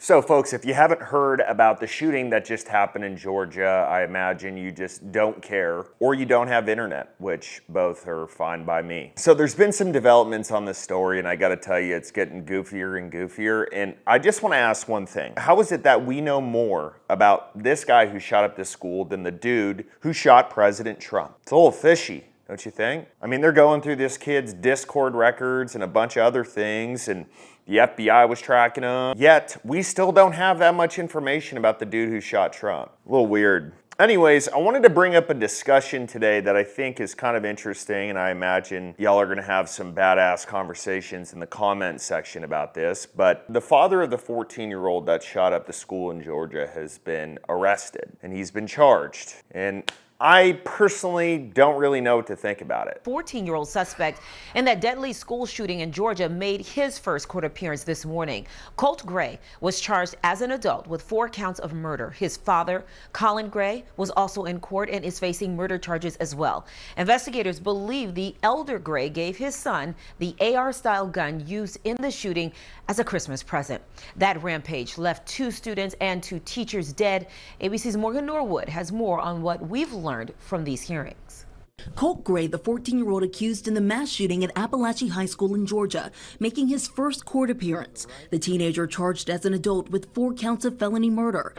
So folks, if you haven't heard about the shooting that just happened in Georgia, I imagine you just don't care, or you don't have internet, which both are fine by me. So there's been some developments on this story, and I gotta tell you, it's getting goofier and goofier, and I just wanna ask one thing. How is it that we know more about this guy who shot up this school than the dude who shot President Trump? It's a little fishy, don't you think? I mean, they're going through this kid's Discord records and a bunch of other things, and the FBI was tracking him. Yet, we still don't have that much information about the dude who shot Trump. A little weird. Anyways, I wanted to bring up a discussion today that I think is kind of interesting, and I imagine y'all are gonna have some badass conversations in the comment section about this, but the father of the 14-year-old that shot up the school in Georgia has been arrested, and he's been charged. And I personally don't really know what to think about it. 14-year-old suspect in that deadly school shooting in Georgia made his first court appearance this morning. Colt Gray was charged as an adult with 4 counts of murder. His father, Colin Gray, was also in court and is facing murder charges as well. Investigators believe the elder Gray gave his son the AR-style gun used in the shooting as a Christmas present. That rampage left 2 students and 2 teachers dead. ABC's Morgan Norwood has more on what we've learned from these hearings. Colt Gray, the 14-year-old accused in the mass shooting at Appalachian High School in Georgia, making his first court appearance. The teenager charged as an adult with 4 counts of felony murder.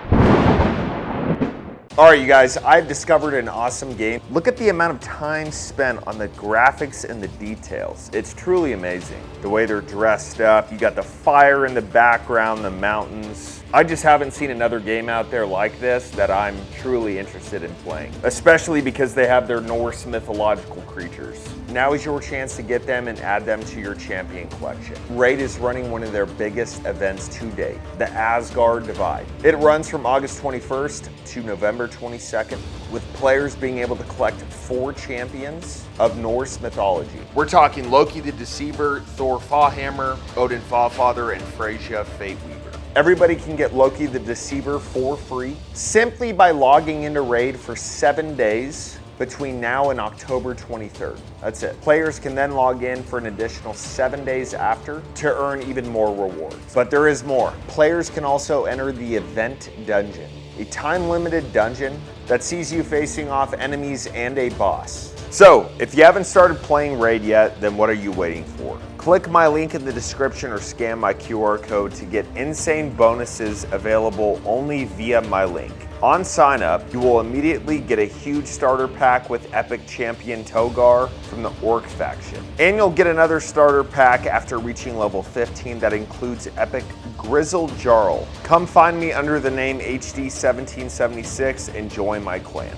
All right, you guys, I've discovered an awesome game. Look at the amount of time spent on the graphics and the details. It's truly amazing. The way they're dressed up, you got the fire in the background, the mountains. I just haven't seen another game out there like this that I'm truly interested in playing, especially because they have their Norse mythological creatures. Now is your chance to get them and add them to your champion collection. Raid is running one of their biggest events to date, the Asgard Divide. It runs from August 21st to November 22nd, with players being able to collect 4 champions of Norse mythology. We're talking Loki the Deceiver, Thor Fallhammer, Odin Fallfather, and Freyja Fateweaver. Everybody can get Loki the Deceiver for free simply by logging into Raid for 7 days between now and October 23rd. That's it. Players can then log in for an additional 7 days after to earn even more rewards. But there is more. Players can also enter the Event Dungeon, a time-limited dungeon that sees you facing off enemies and a boss. So, if you haven't started playing Raid yet, then what are you waiting for? Click my link in the description or scan my QR code to get insane bonuses available only via my link. On sign up, you will immediately get a huge starter pack with Epic Champion Togar from the Orc faction. And you'll get another starter pack after reaching level 15 that includes Epic Grizzled Jarl. Come find me under the name hdc.operator and join my clan.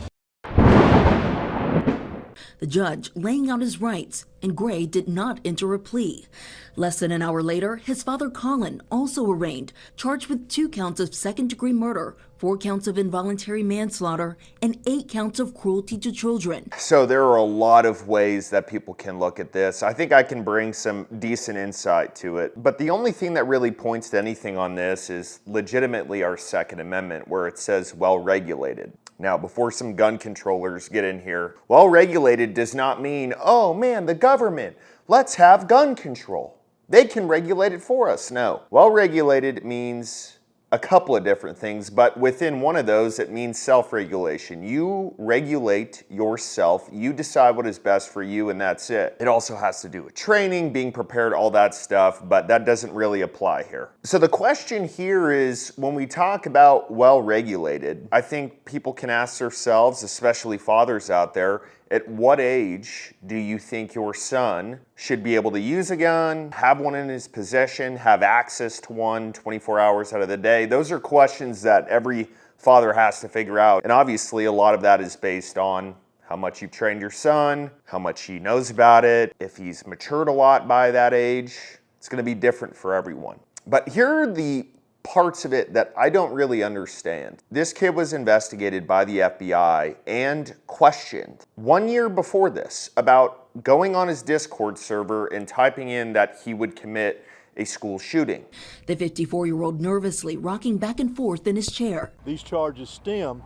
The judge laying out his rights, and Gray did not enter a plea. Less than an hour later, his father Colin, also arraigned, charged with 2 counts of second-degree murder, 4 counts of involuntary manslaughter, and 8 counts of cruelty to children. So there are a lot of ways that people can look at this. I think I can bring some decent insight to it. But the only thing that really points to anything on this is legitimately our Second Amendment, where it says well-regulated. Now, before some gun controllers get in here, well-regulated does not mean, oh man, the government, let's have gun control. They can regulate it for us. No, well-regulated means a couple of different things, but within one of those, it means self-regulation. You regulate yourself, you decide what is best for you, and that's it. It also has to do with training, being prepared, all that stuff, but that doesn't really apply here. So the question here is, when we talk about well-regulated, I think people can ask themselves, especially fathers out there, at what age do you think your son should be able to use a gun, have one in his possession, have access to one 24 hours out of the day? Those are questions that every father has to figure out. And obviously a lot of that is based on how much you've trained your son, how much he knows about it. If he's matured a lot by that age, it's gonna be different for everyone. But here are the parts of it that I don't really understand. This kid was investigated by the FBI and questioned 1 year before this about going on his Discord server and typing in that he would commit a school shooting. The 54-year-old nervously rocking back and forth in his chair. These charges stem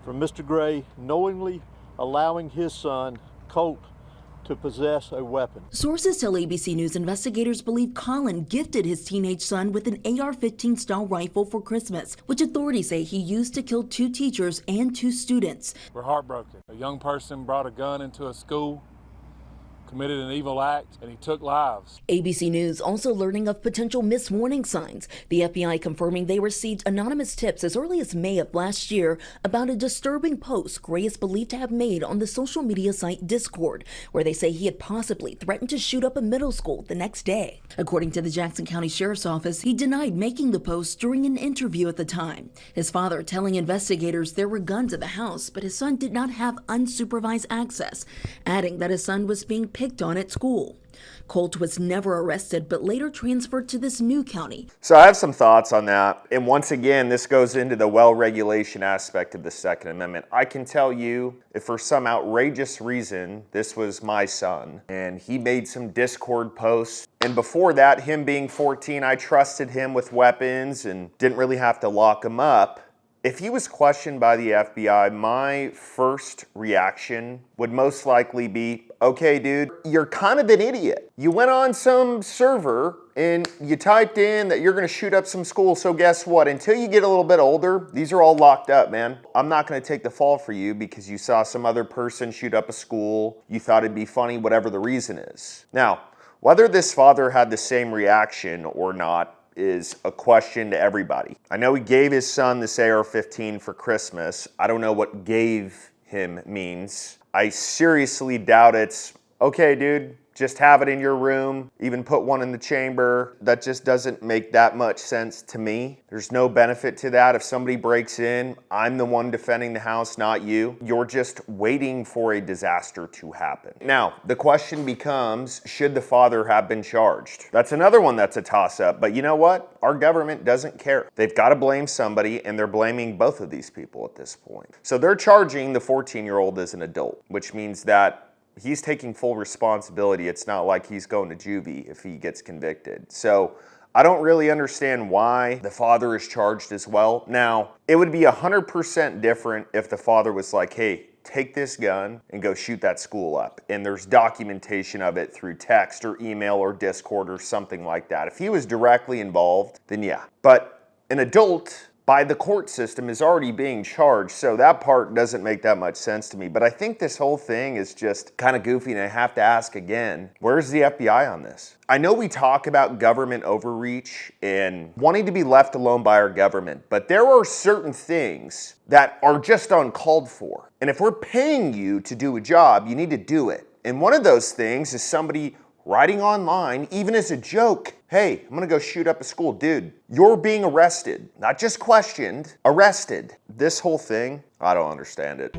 from Mr. Gray knowingly allowing his son, Colt, to possess a weapon. Sources tell ABC News investigators believe Colin gifted his teenage son with an AR-15 style rifle for Christmas, which authorities say he used to kill 2 teachers and 2 students. We're heartbroken. A young person brought a gun into a school, committed an evil act, and he took lives. ABC News also learning of potential missed warning signs. The FBI confirming they received anonymous tips as early as May of last year about a disturbing post Gray is believed to have made on the social media site Discord, where they say he had possibly threatened to shoot up a middle school the next day. According to the Jackson County Sheriff's Office, he denied making the post during an interview at the time. His father telling investigators there were guns at the house, but his son did not have unsupervised access, adding that his son was being picked on at school. Colt was never arrested, but later transferred to this new county. So I have some thoughts on that. And once again, this goes into the well-regulation aspect of the Second Amendment. I can tell you, if for some outrageous reason, this was my son, and he made some Discord posts, and before that, him being 14, I trusted him with weapons and didn't really have to lock him up. If he was questioned by the FBI, my first reaction would most likely be, okay, dude, you're kind of an idiot. You went on some server and you typed in that you're gonna shoot up some school, so guess what? Until you get a little bit older, these are all locked up, man. I'm not gonna take the fall for you because you saw some other person shoot up a school, you thought it'd be funny, whatever the reason is. Now, whether this father had the same reaction or not is a question to everybody. I know he gave his son this AR-15 for Christmas. I don't know what gave him means. I seriously doubt it's, okay, dude, just have it in your room, even put one in the chamber. That just doesn't make that much sense to me. There's no benefit to that. If somebody breaks in, I'm the one defending the house, not you. You're just waiting for a disaster to happen. Now, the question becomes, should the father have been charged? That's another one that's a toss-up, but you know what? Our government doesn't care. They've got to blame somebody, and they're blaming both of these people at this point. So they're charging the 14-year-old as an adult, which means that he's taking full responsibility. It's not like he's going to juvie if he gets convicted. So I don't really understand why the father is charged as well. Now, it would be 100% different if the father was like, hey, take this gun and go shoot that school up. And there's documentation of it through text or email or Discord or something like that. If he was directly involved, then yeah. But an adult, by the court system, is already being charged, so that part doesn't make that much sense to me. But I think this whole thing is just kind of goofy, and I have to ask again, where's the FBI on this? I know we talk about government overreach and wanting to be left alone by our government, but there are certain things that are just uncalled for. And if we're paying you to do a job, you need to do it. And one of those things is somebody writing online, even as a joke, hey, I'm gonna go shoot up a school. Dude, you're being arrested, not just questioned, arrested. This whole thing, I don't understand it.